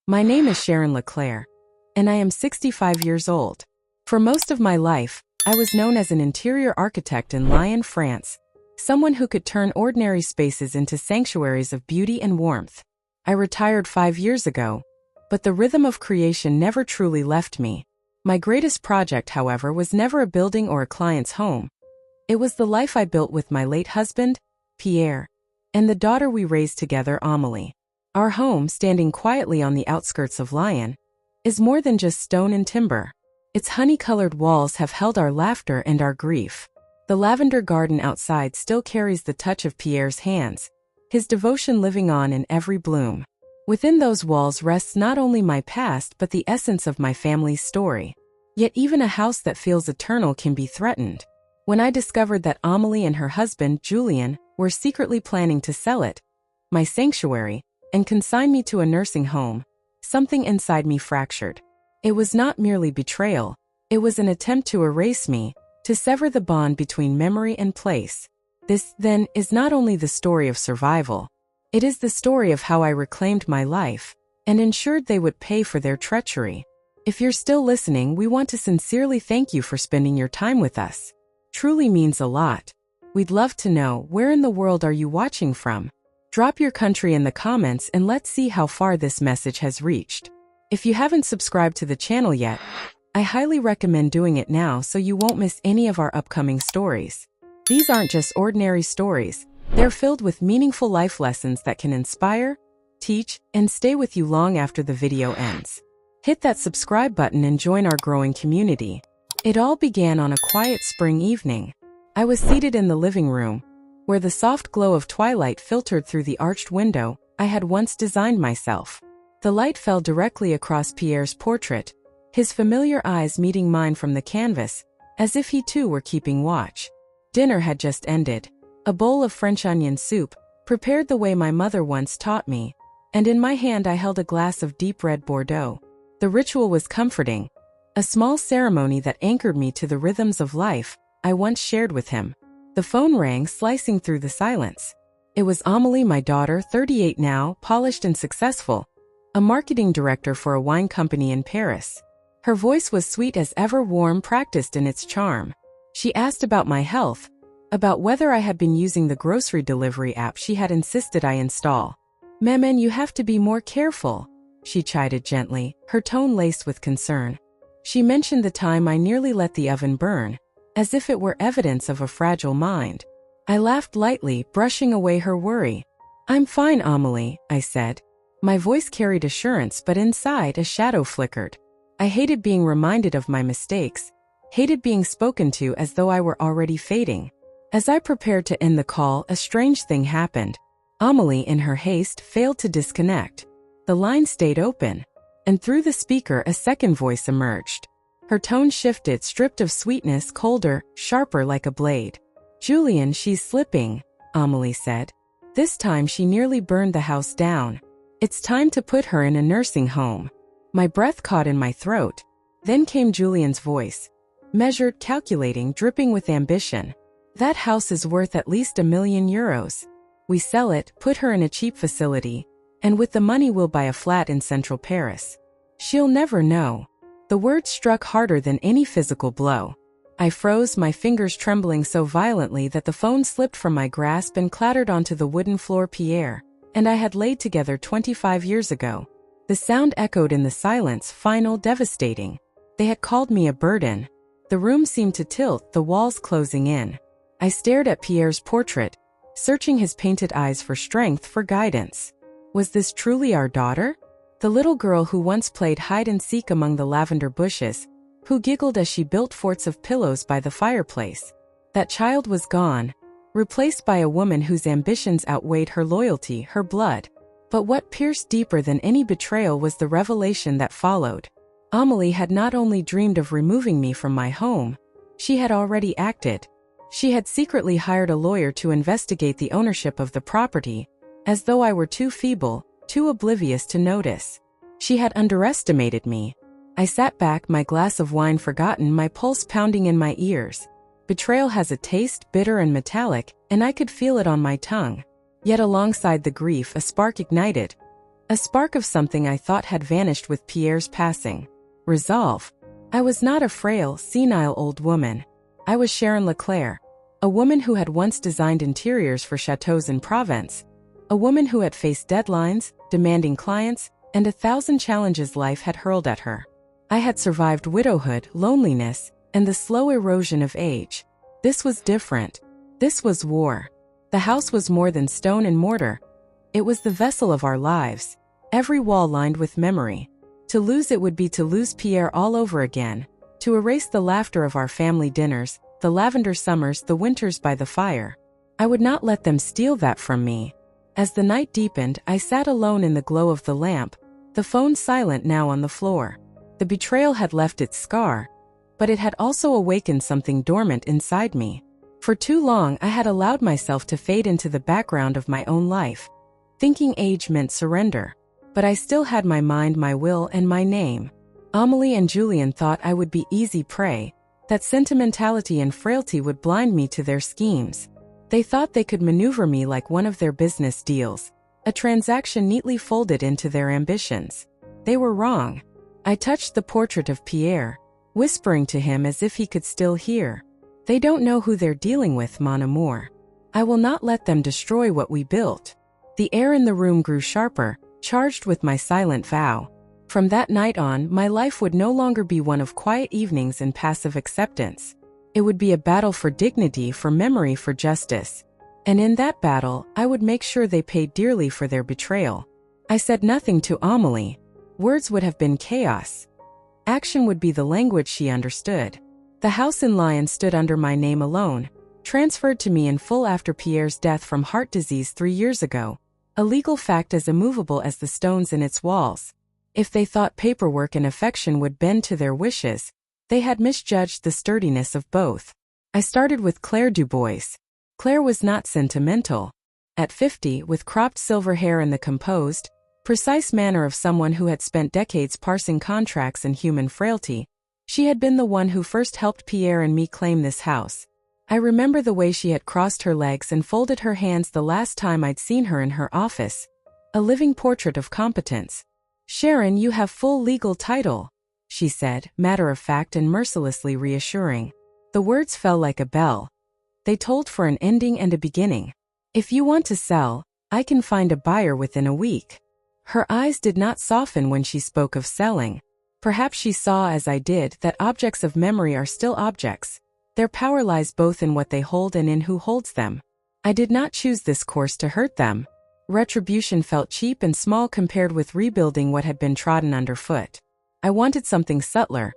My name is Sharon Leclerc, and I am 65 years old. For most of my life, I was known as an interior architect in Lyon, France, someone who could turn ordinary spaces into sanctuaries of beauty and warmth. I retired 5 years ago, but the rhythm of creation never truly left me. My greatest project, however, was never a building or a client's home. It was the life I built with my late husband, Pierre, and the daughter we raised together, Amélie. Our home, standing quietly on the outskirts of Lyon, is more than just stone and timber. Its honey-colored walls have held our laughter and our grief. The lavender garden outside still carries the touch of Pierre's hands, his devotion living on in every bloom. Within those walls rests not only my past but the essence of my family's story. Yet even a house that feels eternal can be threatened. When I discovered that Amélie and her husband, Julien, were secretly planning to sell it, my sanctuary, and consign me to a nursing home, something inside me fractured. It was not merely betrayal, it was an attempt to erase me, to sever the bond between memory and place. This, then, is not only the story of survival, it is the story of how I reclaimed my life, and ensured they would pay for their treachery. If you're still listening, we want to sincerely thank you for spending your time with us. Truly means a lot. We'd love to know, where in the world are you watching from? Drop your country in the comments and let's see how far this message has reached. If you haven't subscribed to the channel yet, I highly recommend doing it now so you won't miss any of our upcoming stories. These aren't just ordinary stories, they're filled with meaningful life lessons that can inspire, teach, and stay with you long after the video ends. Hit that subscribe button and join our growing community. It all began on a quiet spring evening. I was seated in the living room, where the soft glow of twilight filtered through the arched window I had once designed myself. The light fell directly across Pierre's portrait, his familiar eyes meeting mine from the canvas, as if he too were keeping watch. Dinner had just ended. A bowl of French onion soup, prepared the way my mother once taught me, and in my hand I held a glass of deep red Bordeaux. The ritual was comforting, a small ceremony that anchored me to the rhythms of life I once shared with him. The phone rang, slicing through the silence. It was Amélie, my daughter, 38 now, polished and successful, a marketing director for a wine company in Paris. Her voice was sweet as ever, warm, practiced in its charm. She asked about my health, about whether I had been using the grocery delivery app she had insisted I install. "Maman, you have to be more careful," she chided gently, her tone laced with concern. She mentioned the time I nearly let the oven burn, as if it were evidence of a fragile mind. I laughed lightly, brushing away her worry. "I'm fine, Amélie," I said. My voice carried assurance, but inside a shadow flickered. I hated being reminded of my mistakes, hated being spoken to as though I were already fading. As I prepared to end the call, a strange thing happened. Amélie, in her haste, failed to disconnect. The line stayed open, and through the speaker a second voice emerged. Her tone shifted, stripped of sweetness, colder, sharper like a blade. "Julien, she's slipping," Amélie said. "This time she nearly burned the house down. It's time to put her in a nursing home." My breath caught in my throat. Then came Julien's voice. Measured, calculating, dripping with ambition. "That house is worth at least €1,000,000. We sell it, put her in a cheap facility, and with the money we'll buy a flat in central Paris. She'll never know." The words struck harder than any physical blow. I froze, my fingers trembling so violently that the phone slipped from my grasp and clattered onto the wooden floor Pierre and I had laid together 25 years ago. The sound echoed in the silence, final, devastating. They had called me a burden. The room seemed to tilt, the walls closing in. I stared at Pierre's portrait, searching his painted eyes for strength, for guidance. Was this truly our daughter? The little girl who once played hide-and-seek among the lavender bushes, who giggled as she built forts of pillows by the fireplace. That child was gone, replaced by a woman whose ambitions outweighed her loyalty, her blood. But what pierced deeper than any betrayal was the revelation that followed. Amélie had not only dreamed of removing me from my home, she had already acted. She had secretly hired a lawyer to investigate the ownership of the property, as though I were too feeble, too oblivious to notice. She had underestimated me. I sat back, my glass of wine forgotten, my pulse pounding in my ears. Betrayal has a taste, bitter and metallic, and I could feel it on my tongue. Yet alongside the grief, a spark ignited. A spark of something I thought had vanished with Pierre's passing. Resolve. I was not a frail, senile old woman. I was Sharon Leclerc, a woman who had once designed interiors for chateaux in Provence, a woman who had faced deadlines, demanding clients, and 1,000 challenges life had hurled at her. I had survived widowhood, loneliness, and the slow erosion of age. This was different. This was war. The house was more than stone and mortar. It was the vessel of our lives, every wall lined with memory. To lose it would be to lose Pierre all over again, to erase the laughter of our family dinners, the lavender summers, the winters by the fire. I would not let them steal that from me. As the night deepened, I sat alone in the glow of the lamp, the phone silent now on the floor. The betrayal had left its scar, but it had also awakened something dormant inside me. For too long I had allowed myself to fade into the background of my own life, thinking age meant surrender. But I still had my mind, my will, and my name. Amélie and Julien thought I would be easy prey, that sentimentality and frailty would blind me to their schemes. They thought they could maneuver me like one of their business deals, a transaction neatly folded into their ambitions. They were wrong. I touched the portrait of Pierre, whispering to him as if he could still hear. They don't know who they're dealing with, mon amour. I will not let them destroy what we built. The air in the room grew sharper, charged with my silent vow. From that night on, my life would no longer be one of quiet evenings and passive acceptance. It would be a battle for dignity, for memory, for justice. And in that battle, I would make sure they paid dearly for their betrayal. I said nothing to Amélie. Words would have been chaos. Action would be the language she understood. The house in Lyon stood under my name alone, transferred to me in full after Pierre's death from heart disease 3 years ago. A legal fact as immovable as the stones in its walls. If they thought paperwork and affection would bend to their wishes, they had misjudged the sturdiness of both. I started with Claire Dubois. Claire was not sentimental. At 50, with cropped silver hair and the composed, precise manner of someone who had spent decades parsing contracts and human frailty, she had been the one who first helped Pierre and me claim this house. I remember the way she had crossed her legs and folded her hands the last time I'd seen her in her office. A living portrait of competence. "Sharon, you have full legal title," she said, matter-of-fact and mercilessly reassuring. The words fell like a bell. They told for an ending and a beginning. "If you want to sell, I can find a buyer within a week." Her eyes did not soften when she spoke of selling. Perhaps she saw, as I did, that objects of memory are still objects. Their power lies both in what they hold and in who holds them. I did not choose this course to hurt them. Retribution felt cheap and small compared with rebuilding what had been trodden underfoot. I wanted something subtler.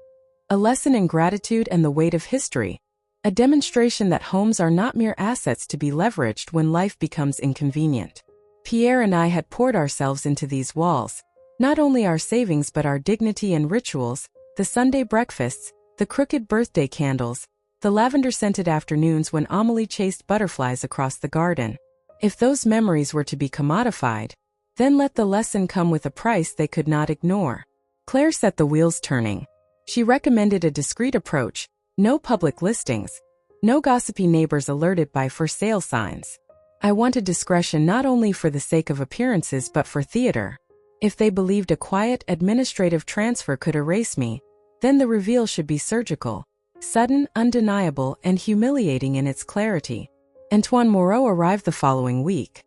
A lesson in gratitude and the weight of history. A demonstration that homes are not mere assets to be leveraged when life becomes inconvenient. Pierre and I had poured ourselves into these walls. Not only our savings but our dignity and rituals, the Sunday breakfasts, the crooked birthday candles, the lavender-scented afternoons when Amélie chased butterflies across the garden. If those memories were to be commodified, then let the lesson come with a price they could not ignore. Claire set the wheels turning. She recommended a discreet approach, no public listings, no gossipy neighbors alerted by for sale signs. I wanted discretion not only for the sake of appearances but for theater. If they believed a quiet administrative transfer could erase me, then the reveal should be surgical. Sudden, undeniable, and humiliating in its clarity. Antoine Moreau arrived the following week.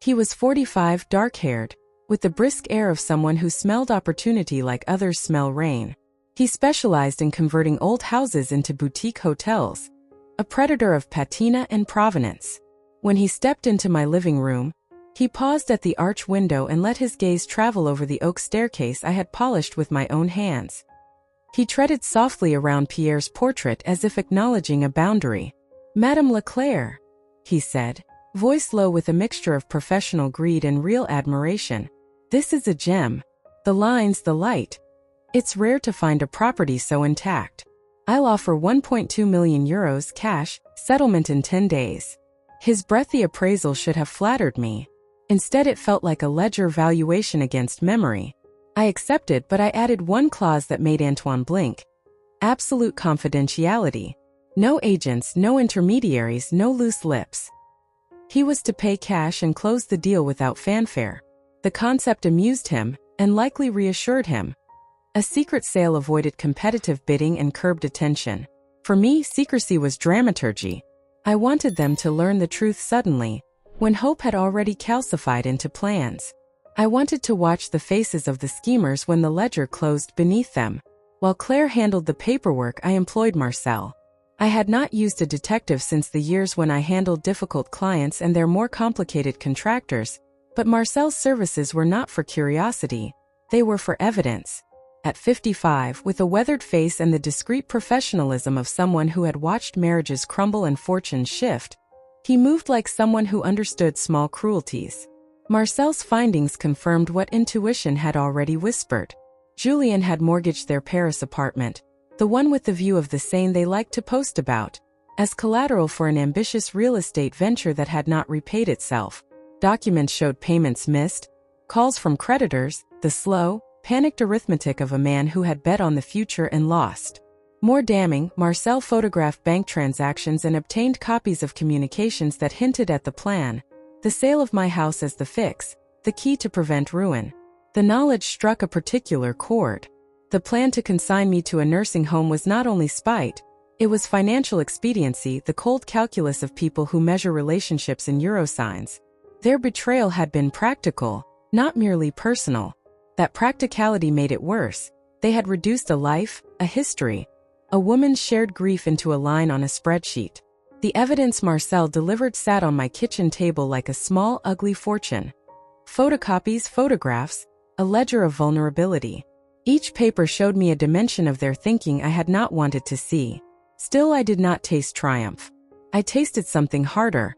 He was 45, dark-haired, with the brisk air of someone who smelled opportunity like others smell rain. He specialized in converting old houses into boutique hotels, a predator of patina and provenance. When he stepped into my living room, he paused at the arch window and let his gaze travel over the oak staircase I had polished with my own hands. He treaded softly around Pierre's portrait as if acknowledging a boundary. "Madame Leclerc," he said, voice low with a mixture of professional greed and real admiration. "This is a gem. The lines, the light. It's rare to find a property so intact. I'll offer 1.2 million euros cash, settlement in 10 days. His breathy appraisal should have flattered me. Instead it felt like a ledger valuation against memory. I accepted, but I added one clause that made Antoine blink. Absolute confidentiality. No agents, no intermediaries, no loose lips. He was to pay cash and close the deal without fanfare. The concept amused him, and likely reassured him. A secret sale avoided competitive bidding and curbed attention. For me, secrecy was dramaturgy. I wanted them to learn the truth suddenly, when hope had already calcified into plans. I wanted to watch the faces of the schemers when the ledger closed beneath them. While Claire handled the paperwork, I employed Marcel. I had not used a detective since the years when I handled difficult clients and their more complicated contractors, but Marcel's services were not for curiosity, they were for evidence. At 55, with a weathered face and the discreet professionalism of someone who had watched marriages crumble and fortunes shift, he moved like someone who understood small cruelties. Marcel's findings confirmed what intuition had already whispered. Julien had mortgaged their Paris apartment, the one with the view of the Seine they liked to post about, as collateral for an ambitious real estate venture that had not repaid itself. Documents showed payments missed, calls from creditors, the slow, panicked arithmetic of a man who had bet on the future and lost. More damning, Marcel photographed bank transactions and obtained copies of communications that hinted at the plan, the sale of my house as the fix, the key to prevent ruin. The knowledge struck a particular chord. The plan to consign me to a nursing home was not only spite, it was financial expediency, the cold calculus of people who measure relationships in eurosigns. Their betrayal had been practical, not merely personal. That practicality made it worse. They had reduced a life, a history, a woman's shared grief into a line on a spreadsheet. The evidence Marcel delivered sat on my kitchen table like a small, ugly fortune. Photocopies, photographs, a ledger of vulnerability. Each paper showed me a dimension of their thinking I had not wanted to see. Still, I did not taste triumph. I tasted something harder.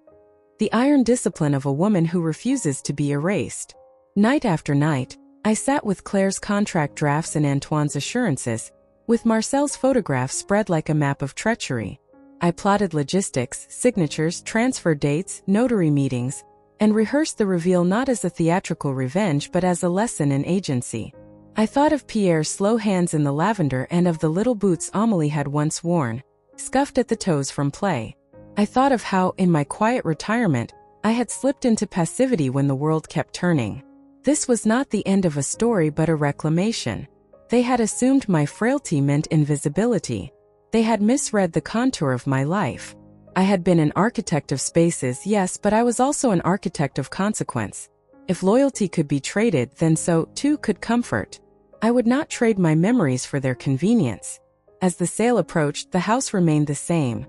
The iron discipline of a woman who refuses to be erased. Night after night, I sat with Claire's contract drafts and Antoine's assurances, with Marcel's photographs spread like a map of treachery. I plotted logistics, signatures, transfer dates, notary meetings, and rehearsed the reveal not as a theatrical revenge but as a lesson in agency. I thought of Pierre's slow hands in the lavender and of the little boots Amélie had once worn, scuffed at the toes from play. I thought of how, in my quiet retirement, I had slipped into passivity when the world kept turning. This was not the end of a story but a reclamation. They had assumed my frailty meant invisibility. They had misread the contour of my life. I had been an architect of spaces, yes, but I was also an architect of consequence. If loyalty could be traded, then so, too, could comfort. I would not trade my memories for their convenience. As the sale approached, the house remained the same.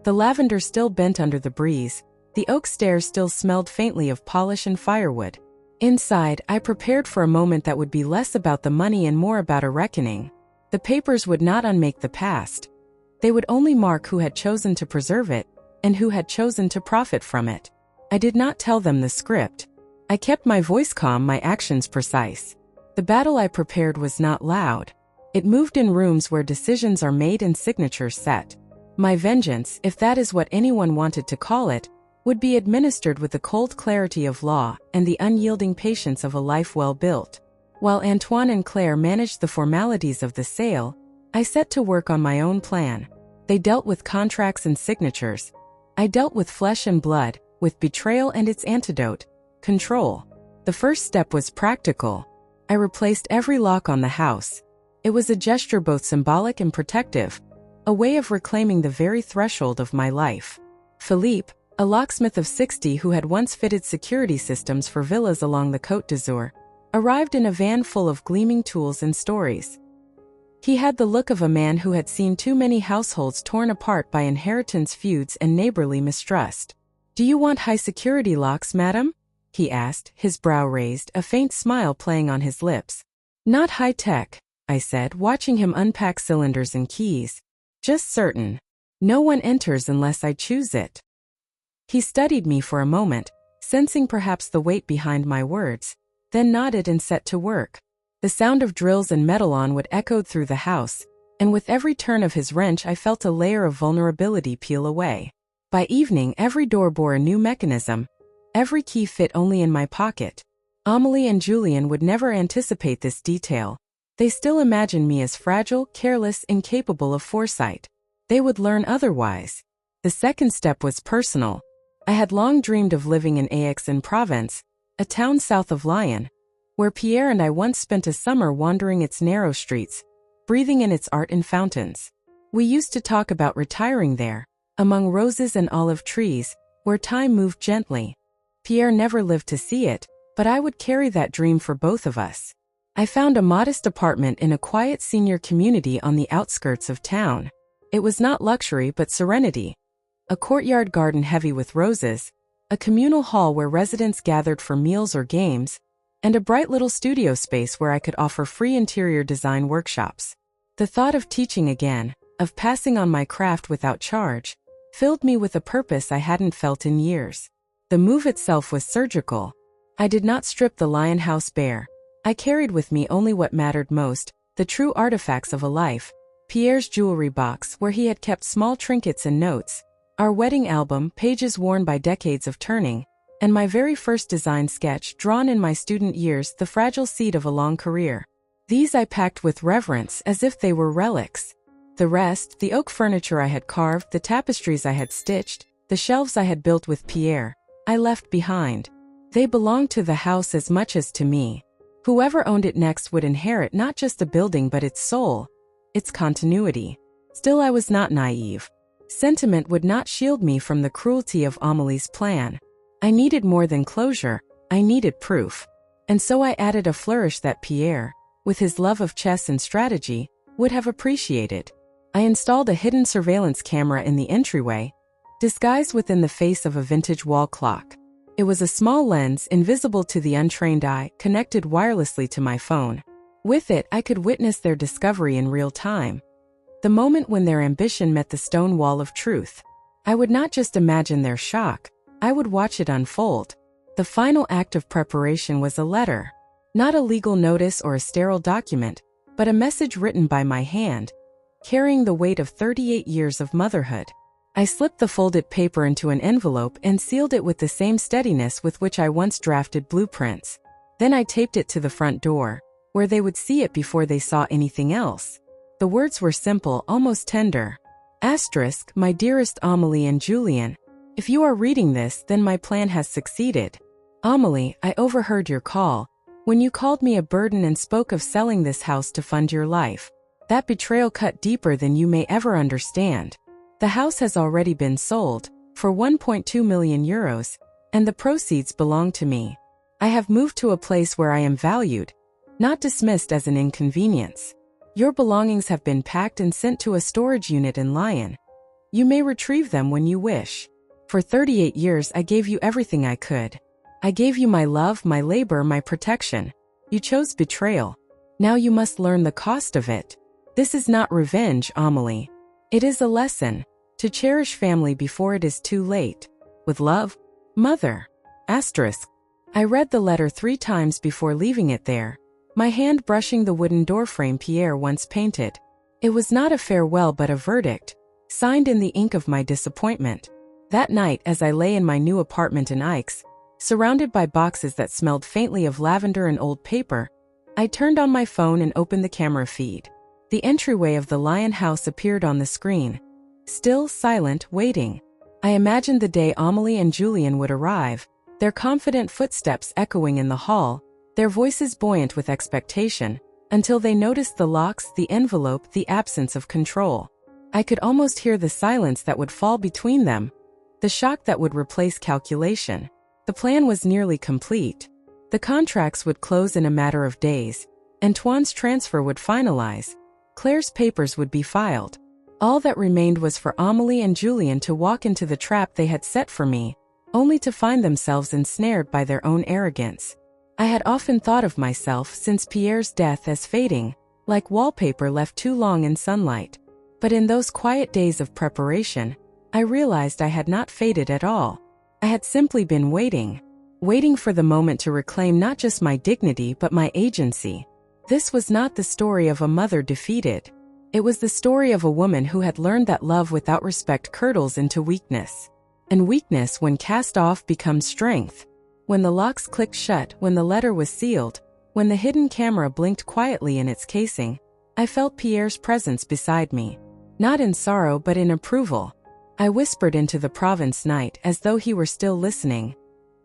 The lavender still bent under the breeze. The oak stairs still smelled faintly of polish and firewood. Inside, I prepared for a moment that would be less about the money and more about a reckoning. The papers would not unmake the past. They would only mark who had chosen to preserve it, and who had chosen to profit from it. I did not tell them the script. I kept my voice calm, my actions precise. The battle I prepared was not loud. It moved in rooms where decisions are made and signatures set. My vengeance, if that is what anyone wanted to call it, would be administered with the cold clarity of law and the unyielding patience of a life well built. While Antoine and Claire managed the formalities of the sale, I set to work on my own plan. They dealt with contracts and signatures. I dealt with flesh and blood, with betrayal and its antidote, control. The first step was practical. I replaced every lock on the house. It was a gesture both symbolic and protective, a way of reclaiming the very threshold of my life. Philippe, a locksmith of 60 who had once fitted security systems for villas along the Côte d'Azur, arrived in a van full of gleaming tools and stories. He had the look of a man who had seen too many households torn apart by inheritance feuds and neighborly mistrust. "Do you want high-security locks, madam?" he asked, his brow raised, a faint smile playing on his lips. "Not high-tech," I said, watching him unpack cylinders and keys. "Just certain. No one enters unless I choose it." He studied me for a moment, sensing perhaps the weight behind my words, then nodded and set to work. The sound of drills and metal on wood echoed through the house, and with every turn of his wrench I felt a layer of vulnerability peel away. By evening, every door bore a new mechanism. Every key fit only in my pocket. Amélie and Julien would never anticipate this detail. They still imagined me as fragile, careless, incapable of foresight. They would learn otherwise. The second step was personal. I had long dreamed of living in Aix-en-Provence, a town south of Lyon, where Pierre and I once spent a summer wandering its narrow streets, breathing in its art and fountains. We used to talk about retiring there, among roses and olive trees, where time moved gently. Pierre never lived to see it, but I would carry that dream for both of us. I found a modest apartment in a quiet senior community on the outskirts of town. It was not luxury but serenity. A courtyard garden heavy with roses, a communal hall where residents gathered for meals or games, and a bright little studio space where I could offer free interior design workshops. The thought of teaching again, of passing on my craft without charge, filled me with a purpose I hadn't felt in years. The move itself was surgical. I did not strip the Lion house bare. I carried with me only what mattered most, the true artifacts of a life: Pierre's jewelry box where he had kept small trinkets and notes, our wedding album, pages worn by decades of turning, and my very first design sketch drawn in my student years, the fragile seed of a long career. These I packed with reverence as if they were relics. The rest, the oak furniture I had carved, the tapestries I had stitched, the shelves I had built with Pierre, I left behind. They belonged to the house as much as to me. Whoever owned it next would inherit not just the building but its soul, its continuity. Still, I was not naive. Sentiment would not shield me from the cruelty of Amélie's plan. I needed more than closure, I needed proof. And so I added a flourish that Pierre, with his love of chess and strategy, would have appreciated. I installed a hidden surveillance camera in the entryway, disguised within the face of a vintage wall clock. It was a small lens, invisible to the untrained eye, connected wirelessly to my phone. With it, I could witness their discovery in real time. The moment when their ambition met the stone wall of truth. I would not just imagine their shock, I would watch it unfold. The final act of preparation was a letter. Not a legal notice or a sterile document, but a message written by my hand, carrying the weight of 38 years of motherhood. I slipped the folded paper into an envelope and sealed it with the same steadiness with which I once drafted blueprints. Then I taped it to the front door, where they would see it before they saw anything else. The words were simple, almost tender. Asterisk, my dearest Amélie and Julien. If you are reading this, then my plan has succeeded. Amélie, I overheard your call, when you called me a burden and spoke of selling this house to fund your life. That betrayal cut deeper than you may ever understand. The house has already been sold, for 1.2 million euros, and the proceeds belong to me. I have moved to a place where I am valued, not dismissed as an inconvenience. Your belongings have been packed and sent to a storage unit in Lyon. You may retrieve them when you wish. For 38 years I gave you everything I could. I gave you my love, my labor, my protection. You chose betrayal. Now you must learn the cost of it. This is not revenge, Amélie. It is a lesson. To cherish family before it is too late. With love, Mother. Asterisk. I read the letter 3 times before leaving it there, my hand brushing the wooden doorframe Pierre once painted. It was not a farewell but a verdict, signed in the ink of my disappointment. That night, as I lay in my new apartment in Aix, surrounded by boxes that smelled faintly of lavender and old paper, I turned on my phone and opened the camera feed. The entryway of the Lion house appeared on the screen. Still, silent, waiting. I imagined the day Amélie and Julien would arrive, their confident footsteps echoing in the hall, their voices buoyant with expectation, until they noticed the locks, the envelope, the absence of control. I could almost hear the silence that would fall between them, the shock that would replace calculation. The plan was nearly complete. The contracts would close in a matter of days. Antoine's transfer would finalize. Claire's papers would be filed. All that remained was for Amélie and Julien to walk into the trap they had set for me, only to find themselves ensnared by their own arrogance. I had often thought of myself since Pierre's death as fading, like wallpaper left too long in sunlight. But in those quiet days of preparation, I realized I had not faded at all. I had simply been waiting for the moment to reclaim not just my dignity but my agency. This was not the story of a mother defeated. It was the story of a woman who had learned that love without respect curdles into weakness. And weakness, when cast off, becomes strength. When the locks clicked shut, when the letter was sealed, when the hidden camera blinked quietly in its casing, I felt Pierre's presence beside me. Not in sorrow but in approval. I whispered into the Provence night as though he were still listening.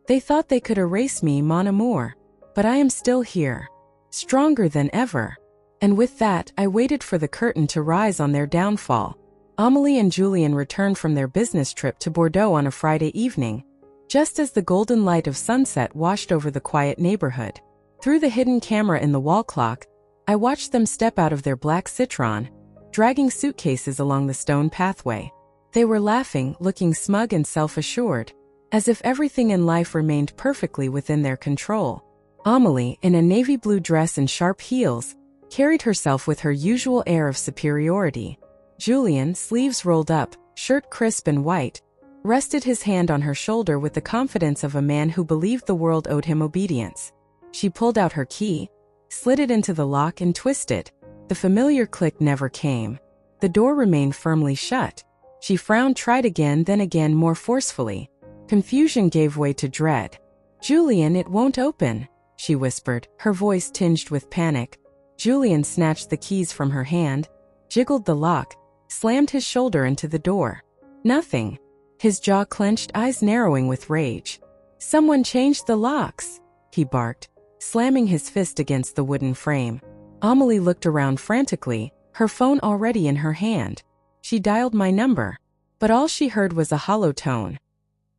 They thought they could erase me, mon amour. But I am still here, stronger than ever. And with that, I waited for the curtain to rise on their downfall. Amélie and Julien returned from their business trip to Bordeaux on a Friday evening, just as the golden light of sunset washed over the quiet neighborhood. Through the hidden camera in the wall clock, I watched them step out of their black Citroën, dragging suitcases along the stone pathway. They were laughing, looking smug and self-assured, as if everything in life remained perfectly within their control. Amélie, in a navy blue dress and sharp heels, carried herself with her usual air of superiority. Julien, sleeves rolled up, shirt crisp and white, rested his hand on her shoulder with the confidence of a man who believed the world owed him obedience. She pulled out her key, slid it into the lock and twisted. The familiar click never came. The door remained firmly shut. She frowned, tried again, then again more forcefully. Confusion gave way to dread. "Julien, it won't open," she whispered, her voice tinged with panic. Julien snatched the keys from her hand, jiggled the lock, slammed his shoulder into the door. Nothing. His jaw clenched, eyes narrowing with rage. "Someone changed the locks," he barked, slamming his fist against the wooden frame. Amélie looked around frantically, her phone already in her hand. She dialed my number, but all she heard was a hollow tone.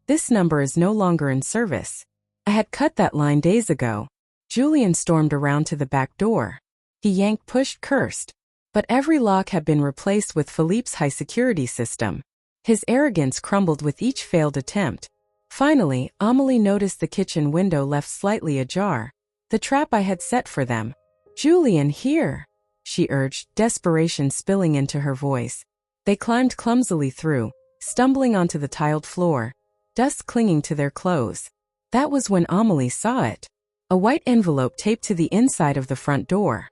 "This number is no longer in service." I had cut that line days ago. Julien stormed around to the back door. He yanked, pushed, cursed. But every lock had been replaced with Philippe's high-security system. His arrogance crumbled with each failed attempt. Finally, Amélie noticed the kitchen window left slightly ajar, the trap I had set for them. "Julien, here," she urged, desperation spilling into her voice. They climbed clumsily through, stumbling onto the tiled floor, dust clinging to their clothes. That was when Amélie saw it. A white envelope taped to the inside of the front door.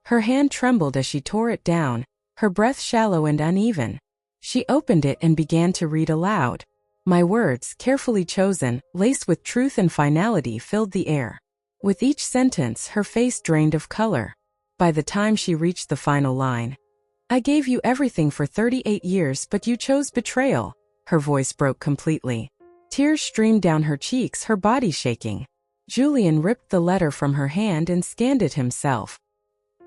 Her hand trembled as she tore it down, her breath shallow and uneven. She opened it and began to read aloud. My words, carefully chosen, laced with truth and finality, filled the air. With each sentence, her face drained of color. By the time she reached the final line, "I gave you everything for 38 years, but you chose betrayal." Her voice broke completely. Tears streamed down her cheeks, her body shaking. Julien ripped the letter from her hand and scanned it himself.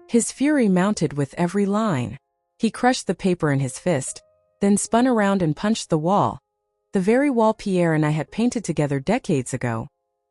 His fury mounted with every line. He crushed the paper in his fist, then spun around and punched the wall. The very wall Pierre and I had painted together decades ago,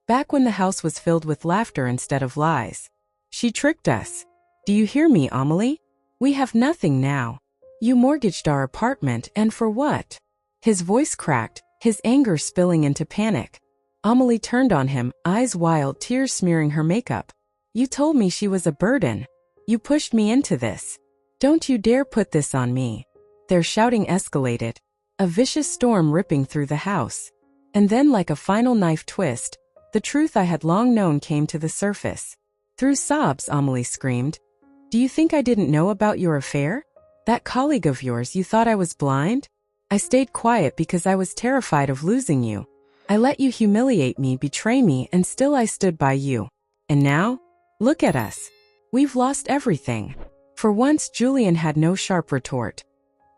back when the house was filled with laughter instead of lies. "She tricked us. Do you hear me, Amélie? We have nothing now. You mortgaged our apartment, and for what?" His voice cracked, his anger spilling into panic. Amélie turned on him, eyes wild, tears smearing her makeup. "You told me she was a burden. You pushed me into this. Don't you dare put this on me." Their shouting escalated, a vicious storm ripping through the house. And then, like a final knife twist, the truth I had long known came to the surface. Through sobs, Amélie screamed, "Do you think I didn't know about your affair? That colleague of yours, you thought I was blind? I stayed quiet because I was terrified of losing you. I let you humiliate me, betray me, and still I stood by you. And now? Look at us. We've lost everything." For once, Julien had no sharp retort.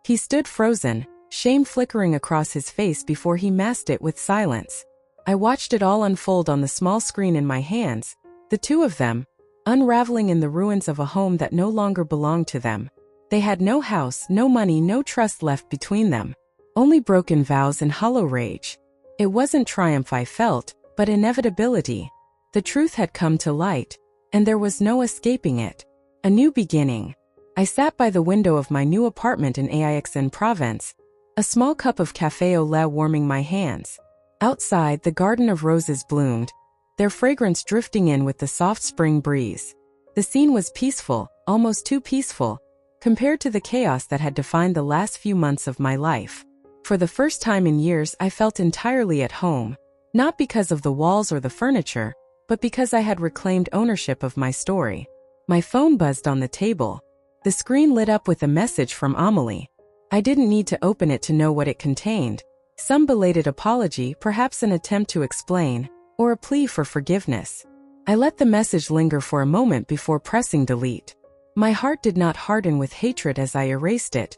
He stood frozen, shame flickering across his face before he masked it with silence. I watched it all unfold on the small screen in my hands, the two of them, unraveling in the ruins of a home that no longer belonged to them. They had no house, no money, no trust left between them. Only broken vows and hollow rage. It wasn't triumph I felt, but inevitability. The truth had come to light, and there was no escaping it. A new beginning. I sat by the window of my new apartment in Aix-en-Provence, a small cup of café au lait warming my hands. Outside, the garden of roses bloomed, their fragrance drifting in with the soft spring breeze. The scene was peaceful, almost too peaceful, compared to the chaos that had defined the last few months of my life. For the first time in years, I felt entirely at home, not because of the walls or the furniture, but because I had reclaimed ownership of my story. My phone buzzed on the table. The screen lit up with a message from Amélie. I didn't need to open it to know what it contained. Some belated apology, perhaps an attempt to explain, or a plea for forgiveness. I let the message linger for a moment before pressing delete. My heart did not harden with hatred as I erased it.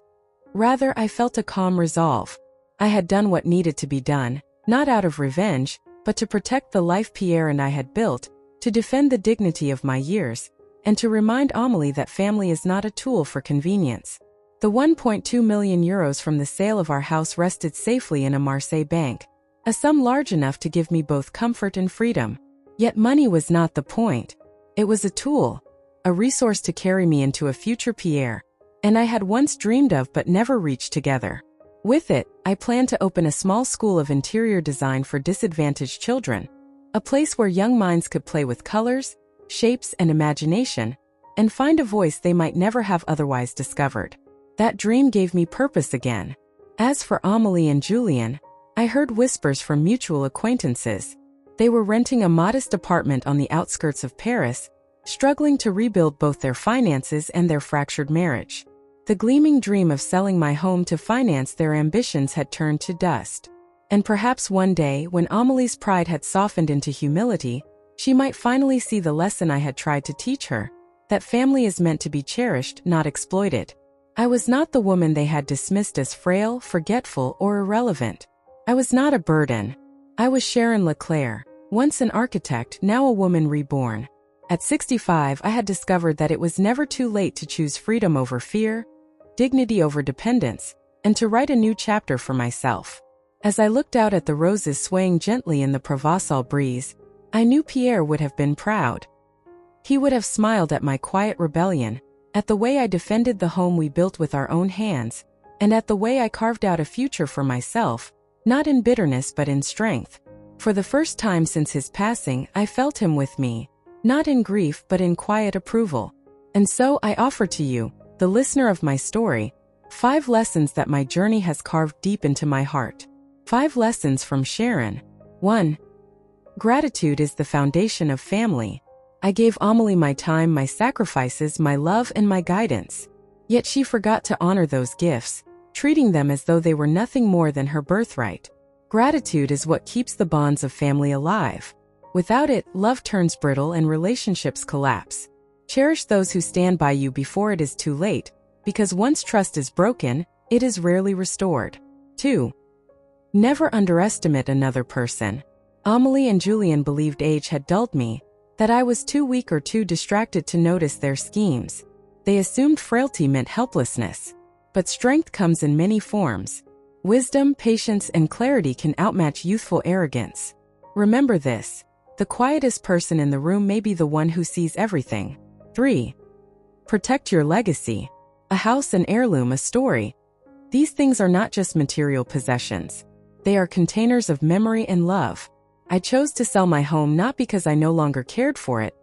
Rather, I felt a calm resolve. I had done what needed to be done, not out of revenge, but to protect the life Pierre and I had built, to defend the dignity of my years, and to remind Amélie that family is not a tool for convenience. The 1.2 million euros from the sale of our house rested safely in a Marseille bank, a sum large enough to give me both comfort and freedom. Yet money was not the point. It was a tool, a resource to carry me into a future Pierre, and I had once dreamed of but never reached together. With it, I planned to open a small school of interior design for disadvantaged children, a place where young minds could play with colors, shapes, and imagination, and find a voice they might never have otherwise discovered. That dream gave me purpose again. As for Amélie and Julien, I heard whispers from mutual acquaintances. They were renting a modest apartment on the outskirts of Paris, struggling to rebuild both their finances and their fractured marriage. The gleaming dream of selling my home to finance their ambitions had turned to dust. And perhaps one day, when Amélie's pride had softened into humility, she might finally see the lesson I had tried to teach her, that family is meant to be cherished, not exploited. I was not the woman they had dismissed as frail, forgetful, or irrelevant. I was not a burden. I was Sharon Leclerc, once an architect, now a woman reborn. At 65, I had discovered that it was never too late to choose freedom over fear, dignity over dependence, and to write a new chapter for myself. As I looked out at the roses swaying gently in the Provençal breeze, I knew Pierre would have been proud. He would have smiled at my quiet rebellion, at the way I defended the home we built with our own hands, and at the way I carved out a future for myself, not in bitterness but in strength. For the first time since his passing, I felt him with me, not in grief but in quiet approval. And so I offer to you, the listener of my story, 5 lessons that my journey has carved deep into my heart. 5 lessons from Sharon. 1. Gratitude is the foundation of family. I gave Amélie my time, my sacrifices, my love, and my guidance. Yet she forgot to honor those gifts, treating them as though they were nothing more than her birthright. Gratitude is what keeps the bonds of family alive. Without it, love turns brittle and relationships collapse. Cherish those who stand by you before it is too late, because once trust is broken, it is rarely restored. 2. Never underestimate another person. Amélie and Julien believed age had dulled me, that I was too weak or too distracted to notice their schemes. They assumed frailty meant helplessness. But strength comes in many forms. Wisdom, patience, and clarity can outmatch youthful arrogance. Remember this: the quietest person in the room may be the one who sees everything. 3. Protect your legacy. A house, an heirloom, a story. These things are not just material possessions. They are containers of memory and love. I chose to sell my home not because I no longer cared for it,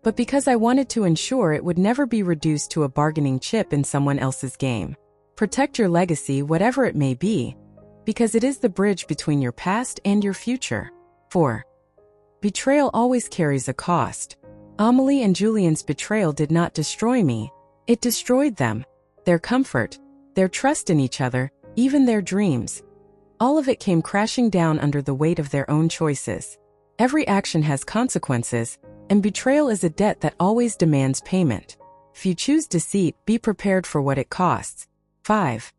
but because I wanted to ensure it would never be reduced to a bargaining chip in someone else's game. Protect your legacy, whatever it may be, because it is the bridge between your past and your future. 4. Betrayal always carries a cost. Amélie and Julien's betrayal did not destroy me. It destroyed them, their comfort, their trust in each other, even their dreams. All of it came crashing down under the weight of their own choices. Every action has consequences, and betrayal is a debt that always demands payment. If you choose deceit, be prepared for what it costs. 5.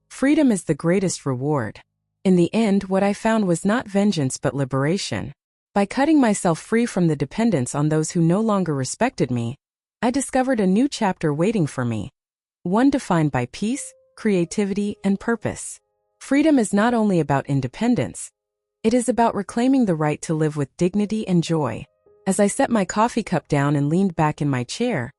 Freedom is the greatest reward. In the end, what I found was not vengeance but liberation. By cutting myself free from the dependence on those who no longer respected me, I discovered a new chapter waiting for me. One defined by peace, creativity, and purpose. Freedom is not only about independence. It is about reclaiming the right to live with dignity and joy. As I set my coffee cup down and leaned back in my chair,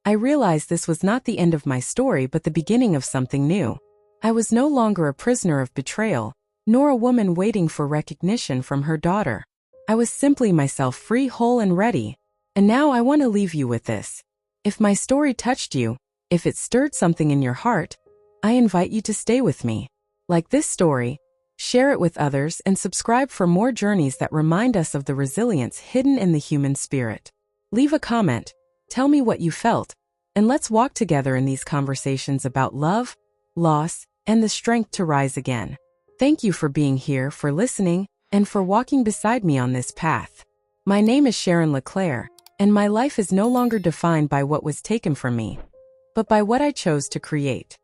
I realized this was not the end of my story but the beginning of something new. I was no longer a prisoner of betrayal, nor a woman waiting for recognition from her daughter. I was simply myself, free, whole, and ready. And now I want to leave you with this. If my story touched you, if it stirred something in your heart, I invite you to stay with me. Like this story, share it with others, and subscribe for more journeys that remind us of the resilience hidden in the human spirit. Leave a comment, tell me what you felt, and let's walk together in these conversations about love, loss, and the strength to rise again. Thank you for being here, for listening, and for walking beside me on this path. My name is Sharon Leclerc, and my life is no longer defined by what was taken from me, but by what I chose to create.